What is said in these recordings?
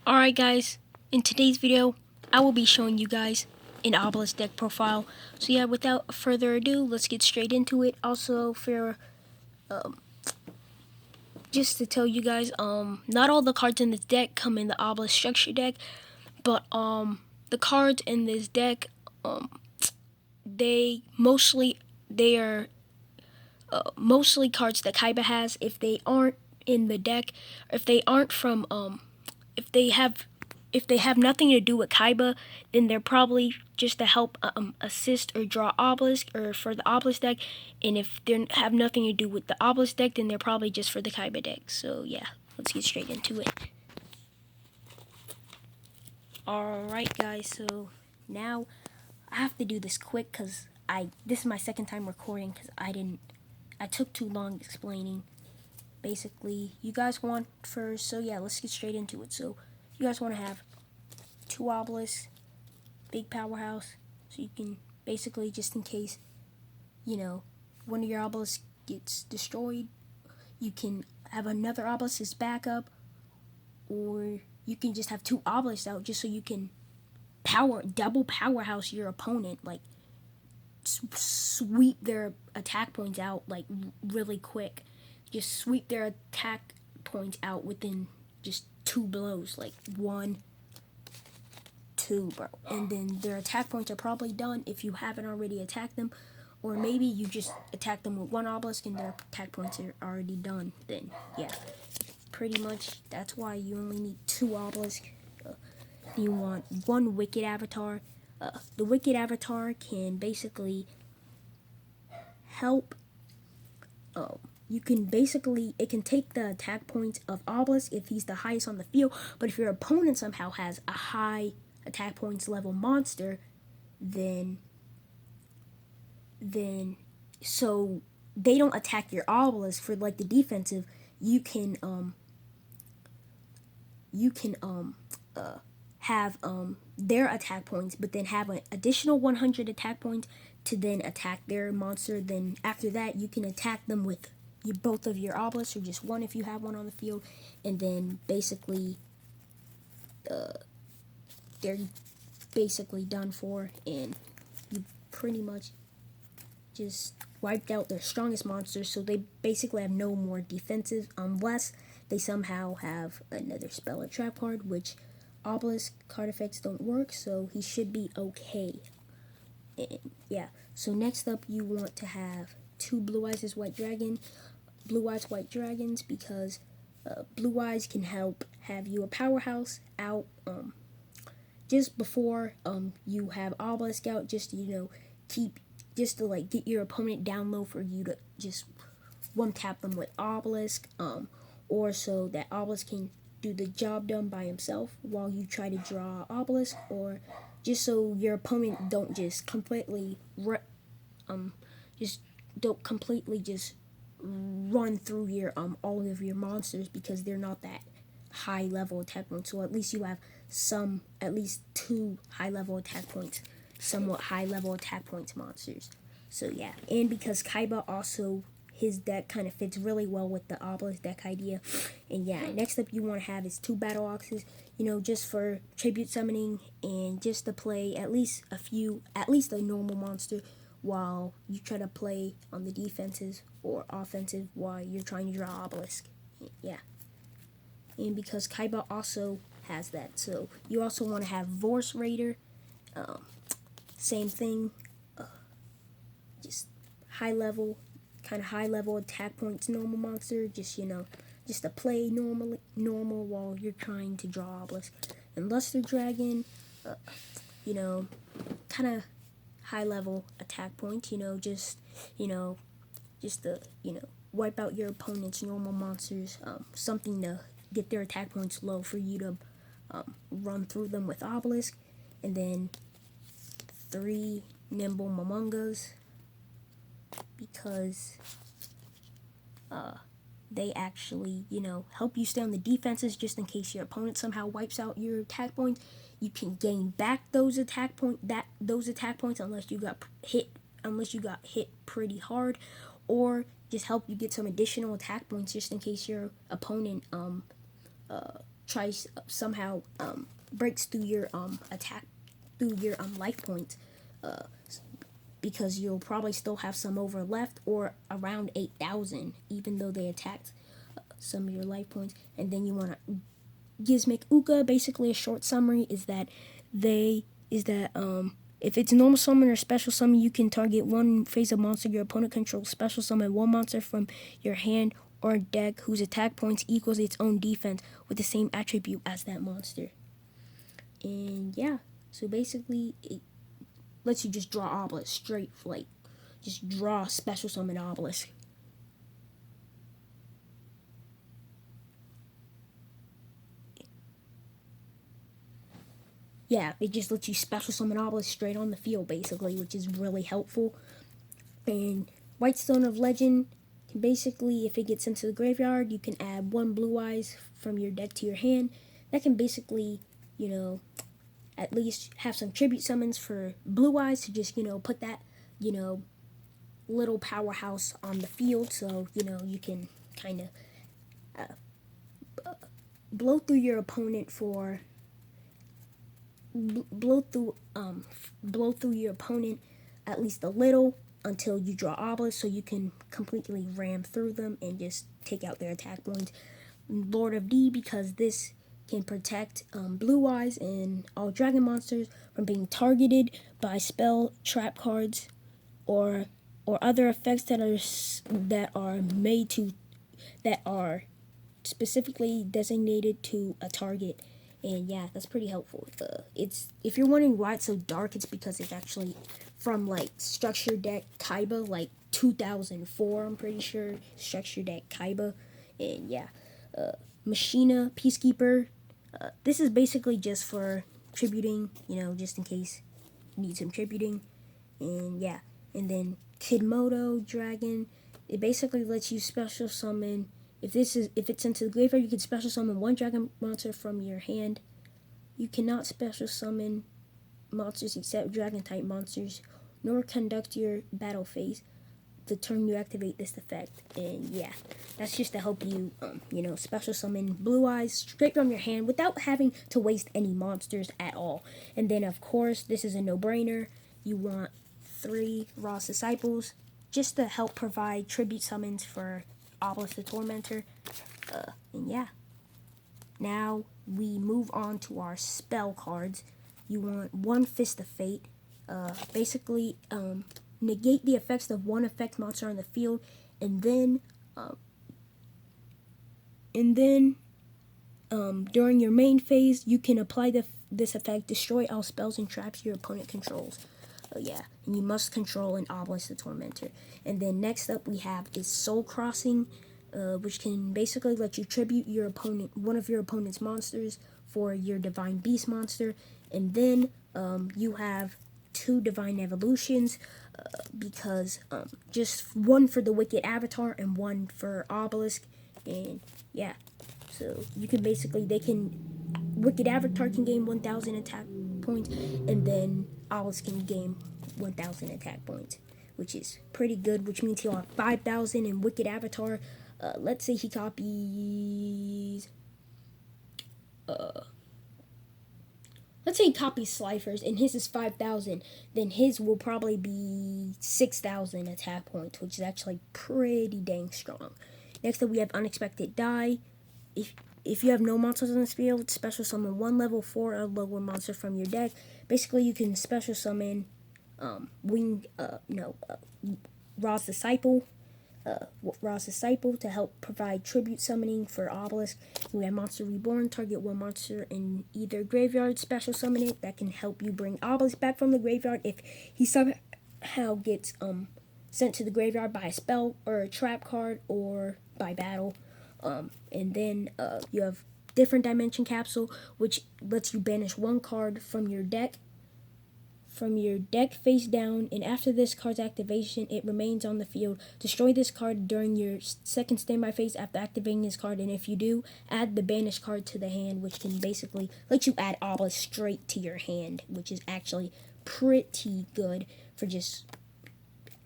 Alright guys, in today's video, I will be showing you guys an Obelisk deck profile. So yeah, without further ado, let's get straight into it. Also, for just to tell you guys, not all the cards in this deck come in the Obelisk structure deck, but the cards in this deck, they are mostly cards that Kaiba has. If they aren't in the deck, if they aren't from if they have nothing to do with Kaiba, then they're probably just to help assist or draw Obelisk or for the Obelisk deck. And if they have nothing to do with the Obelisk deck, then they're probably just for the Kaiba deck. So yeah, let's get straight into it. Alright guys, so now I have to do this quick because this is my second time recording because I took too long explaining. Basically, you guys want first, so yeah, let's get straight into it. So you guys want to have two obelisks, big powerhouse, so you can basically, just in case, one of your obelisks gets destroyed, you can have another obelisk as backup, or you can just have two obelisks out just so you can double powerhouse your opponent, like sweep their attack points out like really quick. Just sweep their attack points out within just two blows, like 1, 2, bro. And then their attack points are probably done if you haven't already attacked them. Or maybe you just attack them with one obelisk and their attack points are already done. Then, yeah. Pretty much, that's why you only need two obelisks. You want one Wicked Avatar. The Wicked Avatar can basically help. You can basically, it can take the attack points of Obelisk if he's the highest on the field. But if your opponent somehow has a high attack points level monster, then so they don't attack your Obelisk for like the defensive. You can have their attack points, but then have an additional 100 attack points to then attack their monster. Then after that, you can attack them with both of your obelisks, or just one if you have one on the field, and then basically they're basically done for, and you pretty much just wiped out their strongest monsters, so they basically have no more defensive unless they somehow have another spell or trap card, which obelisk card effects don't work, so he should be okay. And yeah, so next up you want to have two Blue Eyes White Dragons, because Blue Eyes can help have you a powerhouse out just before you have Obelisk out, just to like get your opponent down low for you to just one tap them with Obelisk, or so that Obelisk can do the job done by himself while you try to draw Obelisk, or just so your opponent don't just completely run through your all of your monsters, because they're not that high level attack points. So at least you have at least two high level attack points, somewhat high level attack points monsters. So yeah, and because Kaiba also, his deck kind of fits really well with the Obelisk deck idea. And yeah, next up you want to have is two Battle Oxes, just for tribute summoning and just to play at least a normal monster while you try to play on the defensive or offensive while you're trying to draw Obelisk. Yeah. And because Kaiba also has that, so you also want to have Vorse Raider. Same thing. Just high level attack points, normal monster. Just to play normal while you're trying to draw Obelisk. And Luster Dragon, kind of high level attack points. Just to wipe out your opponent's normal monsters. Something to get their attack points low for you to run through them with Obelisk. And then 3 Nimble Momongas, because they actually, help you stay on the defenses just in case your opponent somehow wipes out your attack points. You can gain back those attack points unless you got hit pretty hard, or just help you get some additional attack points just in case your opponent tries somehow breaks through your attack through your life points, uh, because you'll probably still have some over left or around 8,000, even though they attacked some of your life points. And then you want to Gizmic Uka. Basically, a short summary is that they is that if it's normal summon or special summon, you can target one phase of monster your opponent controls. Special summon one monster from your hand or deck whose attack points equals its own defense with the same attribute as that monster. And yeah, so basically it lets you just draw Obelisk straight, like just draw special summon Obelisk. Yeah, it just lets you special summon Obelisk straight on the field, basically, which is really helpful. And Whitestone of Legend can basically, if it gets into the graveyard, you can add one Blue Eyes from your deck to your hand. That can basically, at least have some tribute summons for Blue Eyes to just, put that, little powerhouse on the field. So, you can kind of blow through your opponent for blow through blow through your opponent at least a little until you draw Obelisk, so you can completely ram through them and just take out their attack points. Lord of D, because this can protect Blue Eyes and all dragon monsters from being targeted by spell trap cards or other effects that are made to that are specifically designated to a target. And yeah, that's pretty helpful. It's if you're wondering why it's so dark, it's because it's actually from like Structure Deck Kaiba, like 2004. I'm pretty sure Structure Deck Kaiba, and yeah, Machina Peacekeeper. This is basically just for tributing, just in case you need some tributing, and yeah, and then Kidmodo Dragon. It basically lets you special summon. If it's into the graveyard, you can special summon one dragon monster from your hand. You cannot special summon monsters except dragon type monsters, nor conduct your battle phase the turn you activate this effect. And yeah, that's just to help you, special summon Blue Eyes straight from your hand without having to waste any monsters at all. And then, of course, this is a no-brainer. You want 3 Ra's Disciples just to help provide tribute summons for Obelisk the Tormentor. And yeah, now we move on to our spell cards. You want one Fist of Fate. Basically, negate the effects of one effect monster on the field, and then during your main phase, you can apply this effect, destroy all spells and traps your opponent controls. Yeah, and you must control an Obelisk the Tormentor. And then next up we have is Soul Crossing, which can basically let you tribute one of your opponent's monsters for your Divine Beast monster. And then you have 2 Divine Evolutions, because just one for the Wicked Avatar and one for Obelisk. And yeah, so you can basically, Wicked Avatar can gain 1,000 attack points, and then Obelisk can gain 1,000 attack points, which is pretty good, which means he'll have 5,000 in Wicked Avatar. Let's say he copies Slifer's and his is 5,000, then his will probably be 6,000 attack points, which is actually pretty dang strong. Next up we have Unexpected Die. If you have no monsters on this field, special summon one level 4 or lower monster from your deck. Basically, you can special summon Ra's Disciple. Ra's Disciple to help provide tribute summoning for Obelisk. We have Monster Reborn. Target one monster in either graveyard, special summon it. That can help you bring Obelisk back from the graveyard if he somehow gets sent to the graveyard by a spell or a trap card or by battle. And then you have Different Dimension Capsule, which lets you banish one card from your deck face down, and after this card's activation, it remains on the field. Destroy this card during your second standby phase after activating this card, and if you do, add the banished card to the hand, which can basically let you add Obelisk straight to your hand, which is actually pretty good for just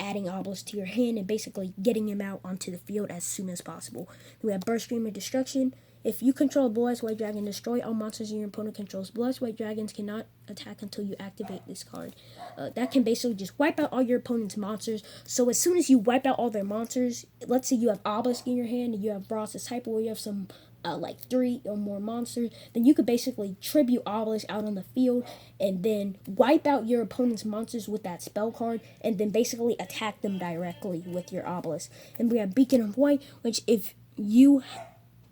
adding Obelisk to your hand and basically getting him out onto the field as soon as possible. We have Burst Stream of Destruction. if you control a Blue Eyes White Dragon, destroy all monsters your opponent controls. Blue Eyes White Dragons cannot attack until you activate this card. That can basically just wipe out all your opponent's monsters. So as soon as you wipe out all their monsters, let's say you have Obelisk in your hand and you have Bronze's Hyper, or you have some like 3 or more monsters, then you could basically tribute Obelisk out on the field and then wipe out your opponent's monsters with that spell card and then basically attack them directly with your Obelisk. And we have Beacon of White, which if you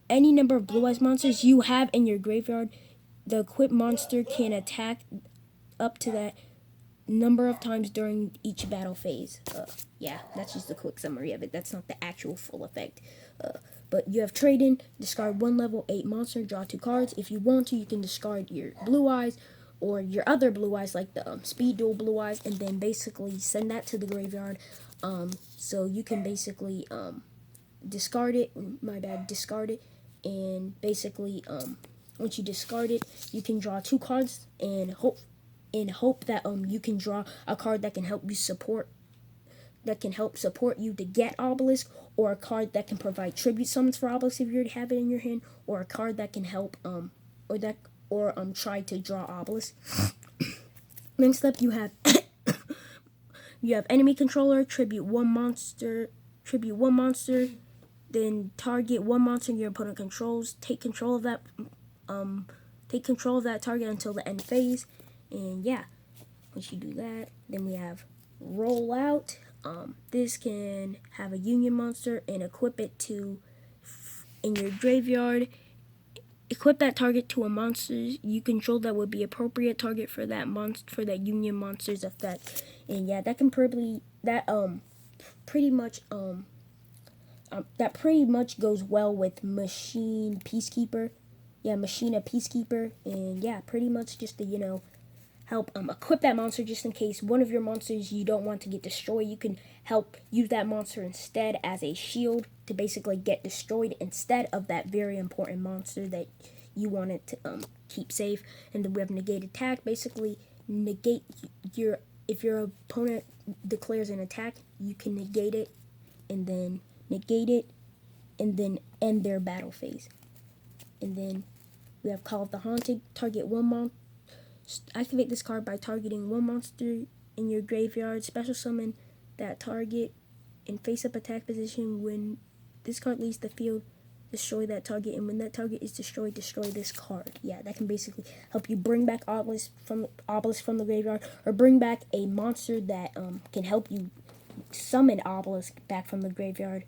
any number of Blue Eyes monsters you have in your graveyard, the equipped monster can attack up to that number of times during each battle phase. Yeah, that's just a quick summary of it. That's not the actual full effect. But you have trade-in, discard 1 level 8 monster, draw 2 cards. If you want to, you can discard your Blue Eyes or your other Blue Eyes, like the Speed Duel Blue Eyes, and then basically send that to the graveyard. So you can basically discard it, discard it, and basically once you discard it, you can draw 2 cards and hope that you can draw a card that can help support you to get Obelisk, or a card that can provide tribute summons for Obelisk if you already have it in your hand, or a card that can help try to draw Obelisk. Next up, you have enemy controller, tribute one monster, then target 1 monster your opponent controls. Take control of that target until the end phase. And yeah, once you do that, then we have roll out. This can have a union monster and equip it to in your graveyard. Equip that target to a monster you control that would be appropriate target for that union monster's effect. And yeah, that pretty much goes well with Machina Peacekeeper. And yeah, pretty much just to help equip that monster just in case one of your monsters you don't want to get destroyed. You can help use that monster instead as a shield to basically get destroyed instead of that very important monster that you wanted to keep safe. And then we have negate attack. Basically, if your opponent declares an attack, you can negate it and then end their battle phase. And then we have Call of the Haunted. Target 1 monster. Activate this card by targeting 1 monster in your graveyard. Special summon that target in face-up attack position. When this card leaves the field, destroy that target. And when that target is destroyed, destroy this card. Yeah, that can basically help you bring back Obelisk from the graveyard, or bring back a monster that can help you summon Obelisk back from the graveyard,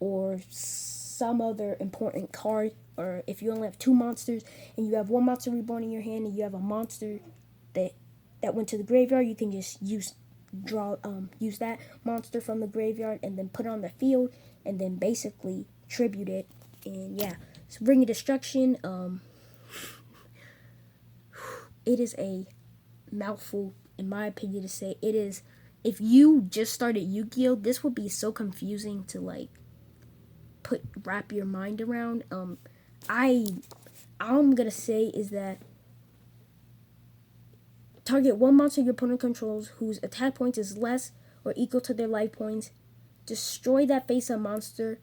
or some other important card. Or if you only have 2 monsters and you have 1 monster reborn in your hand and you have a monster that went to the graveyard, you can just use that monster from the graveyard and then put it on the field and then basically tribute it. And yeah, so Ring of Destruction, it is a mouthful in my opinion to say. It is, if you just started Yu-Gi-Oh, this would be so confusing to wrap your mind around. All I'm gonna say is that target 1 monster your opponent controls whose attack points is less or equal to their life points. Destroy that face-up monster.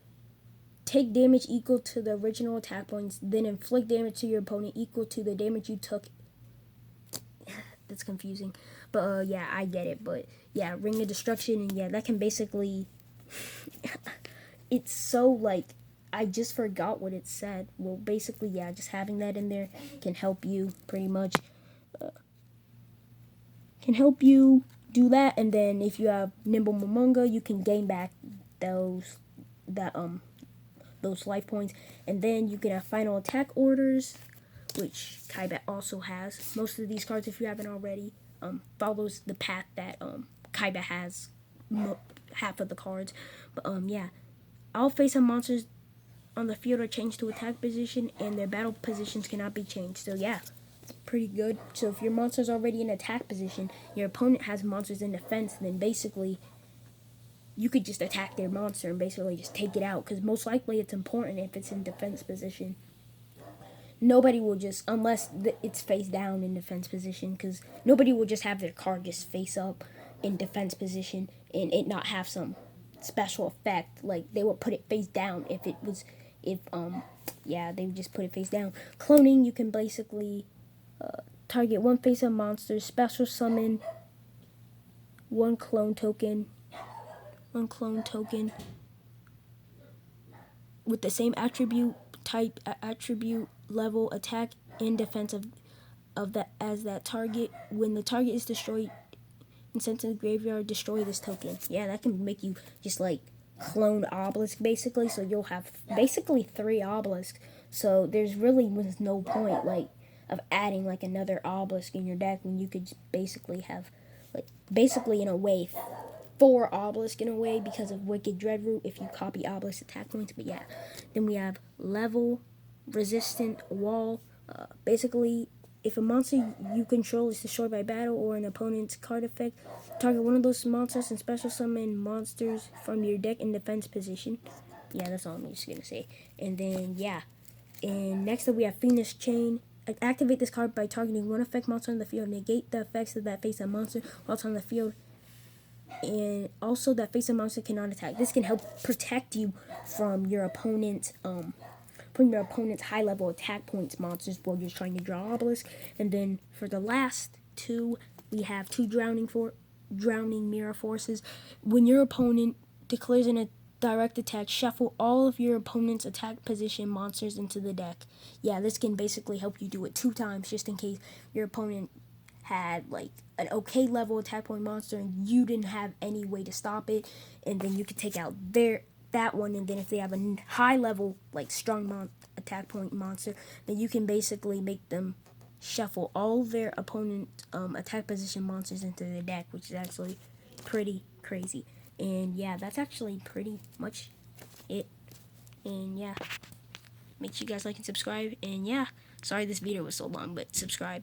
Take damage equal to the original attack points. Then inflict damage to your opponent equal to the damage you took. That's confusing, but yeah, I get it. But yeah, Ring of Destruction, and yeah, that can basically. It's so I just forgot what it said. Well, basically, yeah, just having that in there can help you pretty much. Can help you do that, and then if you have Nimble Momonga, you can gain back those life points, and then you can have Final Attack Orders, which Kaiba also has. Most of these cards, if you haven't already, follows the path that Kaiba has half of the cards. But yeah, all face-up monsters on the field are changed to attack position, and their battle positions cannot be changed. So yeah, it's pretty good. So if your monster's already in attack position, your opponent has monsters in defense, then basically you could just attack their monster and basically just take it out, because most likely it's important if it's in defense position. Nobody will just, unless it's face down in defense position, because nobody will just have their card just face up in defense position and it not have some special effect. They would put it face down if it was if yeah, they just put it face down. Cloning, you can basically target one face-up monster, special summon one clone token with the same attribute type, attribute level, attack and defense of that as that target. When the target is destroyed and sent to the graveyard, destroy this token. Yeah, that can make you just like clone Obelisk basically, so you'll have basically 3 Obelisks. So there's really was no point like of adding like another Obelisk in your deck when you could just basically have like basically in a way 4 Obelisk in a way because of Wicked Dreadroot if you copy Obelisk attack points. But yeah, then we have level, resistant, wall. Basically, if a monster you control is destroyed by battle or an opponent's card effect, target one of those monsters and special summon monsters from your deck in defense position. Yeah, that's all I'm just gonna say. And then yeah, and next up we have Phoenix Chain. Activate this card by targeting one effect monster on the field. Negate the effects of that face-up monster while it's on the field. And also that face-up monster cannot attack. This can help protect you from your opponent's high level attack points monsters while you're trying to draw Obelisk. And then for the last 2, we have 2 drowning mirror forces. When your opponent declares a direct attack, shuffle all of your opponent's attack position monsters into the deck. Yeah, this can basically help you do it 2 times just in case your opponent had like an okay level attack point monster and you didn't have any way to stop it, and then you could take out that one, and then if they have a high level like strong attack point monster, then you can basically make them shuffle all their opponent attack position monsters into the deck, which is actually pretty crazy. And yeah, that's actually pretty much it. And yeah, make sure you guys like and subscribe. And yeah, sorry this video was so long, but subscribe.